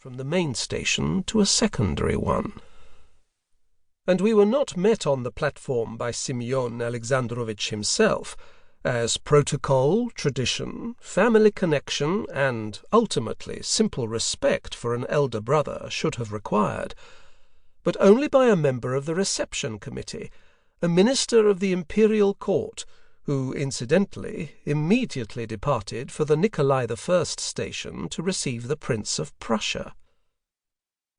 from the main station to a secondary one. And we were not met on the platform by Semyon Alexandrovich himself, as protocol, tradition, family connection, and, ultimately, simple respect for an elder brother should have required, but only by a member of the reception committee, a minister of the imperial court, who, incidentally, immediately departed for the Nikolai I station to receive the Prince of Prussia.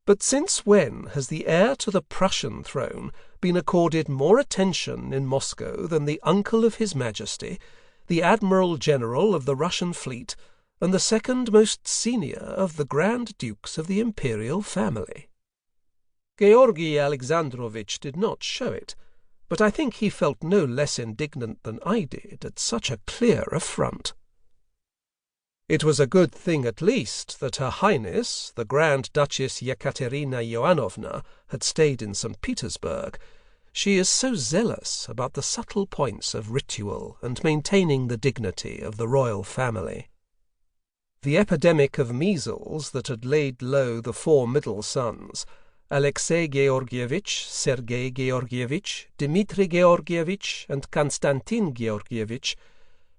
But since when has the heir to the Prussian throne been accorded more attention in Moscow than the uncle of His Majesty, the Admiral General of the Russian fleet, and the second most senior of the Grand Dukes of the imperial family? Georgii Alexandrovich did not show it, but I think he felt no less indignant than I did at such a clear affront. It was a good thing, at least, that Her Highness, the Grand Duchess Yekaterina Ioannovna, had stayed in St. Petersburg. She is so zealous about the subtle points of ritual and maintaining the dignity of the royal family. The epidemic of measles that had laid low the four middle sons, Alexei Georgievich, Sergei Georgievich, Dmitri Georgievich, and Konstantin Georgievich,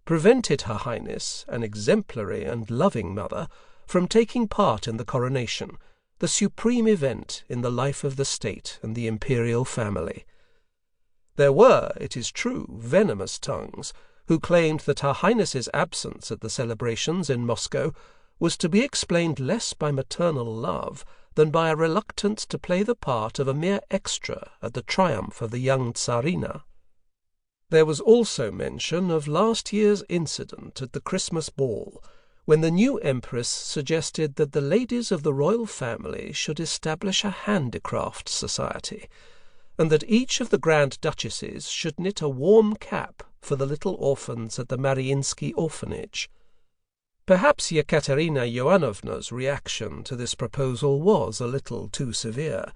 prevented Her Highness, an exemplary and loving mother, from taking part in the coronation, the supreme event in the life of the state and the imperial family. There were, it is true, venomous tongues, who claimed that Her Highness's absence at the celebrations in Moscow was to be explained less by maternal love than by a reluctance to play the part of a mere extra at the triumph of the young Tsarina. There was also mention of last year's incident at the Christmas ball, when the new Empress suggested that the ladies of the royal family should establish a handicraft society, and that each of the Grand Duchesses should knit a warm cap for the little orphans at the Mariinsky orphanage. Perhaps Yekaterina Ioannovna's reaction to this proposal was a little too severe.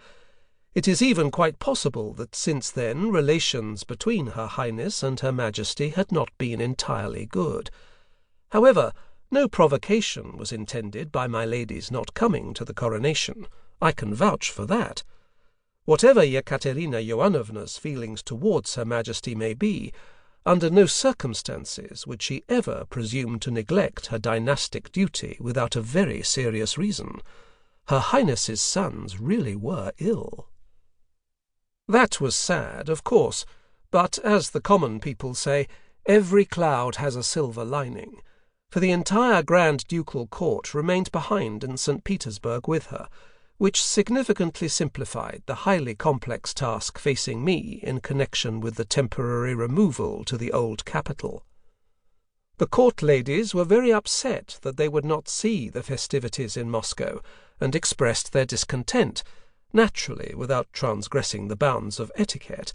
It is even quite possible that since then relations between Her Highness and Her Majesty had not been entirely good. However, no provocation was intended by my lady's not coming to the coronation. I can vouch for that. Whatever Yekaterina Ioannovna's feelings towards Her Majesty may be, under no circumstances would she ever presume to neglect her dynastic duty without a very serious reason. Her Highness's sons really were ill. That was sad, of course, but, as the common people say, every cloud has a silver lining, for the entire Grand Ducal Court remained behind in St. Petersburg with her, which significantly simplified the highly complex task facing me in connection with the temporary removal to the old capital. The court ladies were very upset that they would not see the festivities in Moscow, and expressed their discontent, naturally without transgressing the bounds of etiquette,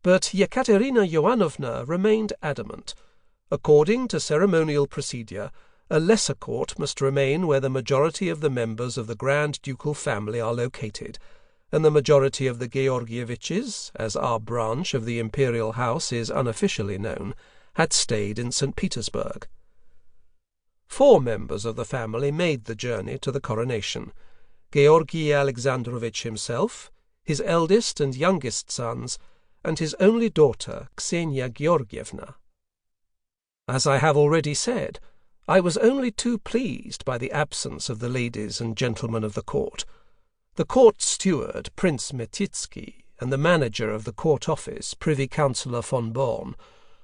but Yekaterina Ioannovna remained adamant. According to ceremonial procedure, a lesser court must remain where the majority of the members of the Grand Ducal family are located, and the majority of the Georgieviches, as our branch of the imperial house is unofficially known, had stayed in St. Petersburg. 4 members of the family made the journey to the coronation: Georgii Alexandrovich himself, his eldest and youngest sons, and his only daughter, Xenia Georgievna. As I have already said, I was only too pleased by the absence of the ladies and gentlemen of the court. The court steward, Prince Metitsky, and the manager of the court office, Privy Councillor von Born,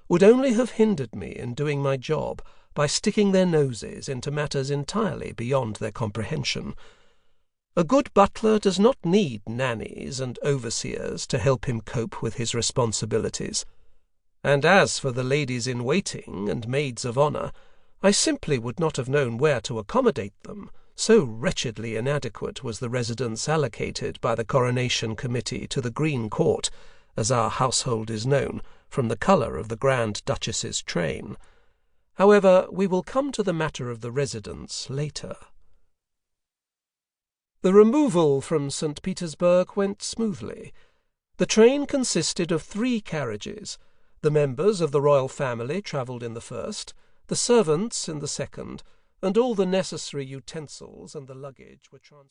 would only have hindered me in doing my job by sticking their noses into matters entirely beyond their comprehension. A good butler does not need nannies and overseers to help him cope with his responsibilities. And as for the ladies-in-waiting and maids of honour, I simply would not have known where to accommodate them, so wretchedly inadequate was the residence allocated by the Coronation Committee to the Green Court, as our household is known, from the colour of the Grand Duchess's train. However, we will come to the matter of the residence later. The removal from St. Petersburg went smoothly. The train consisted of 3 carriages. The members of the royal family travelled in the first, the servants in the second, and all the necessary utensils and the luggage were transported.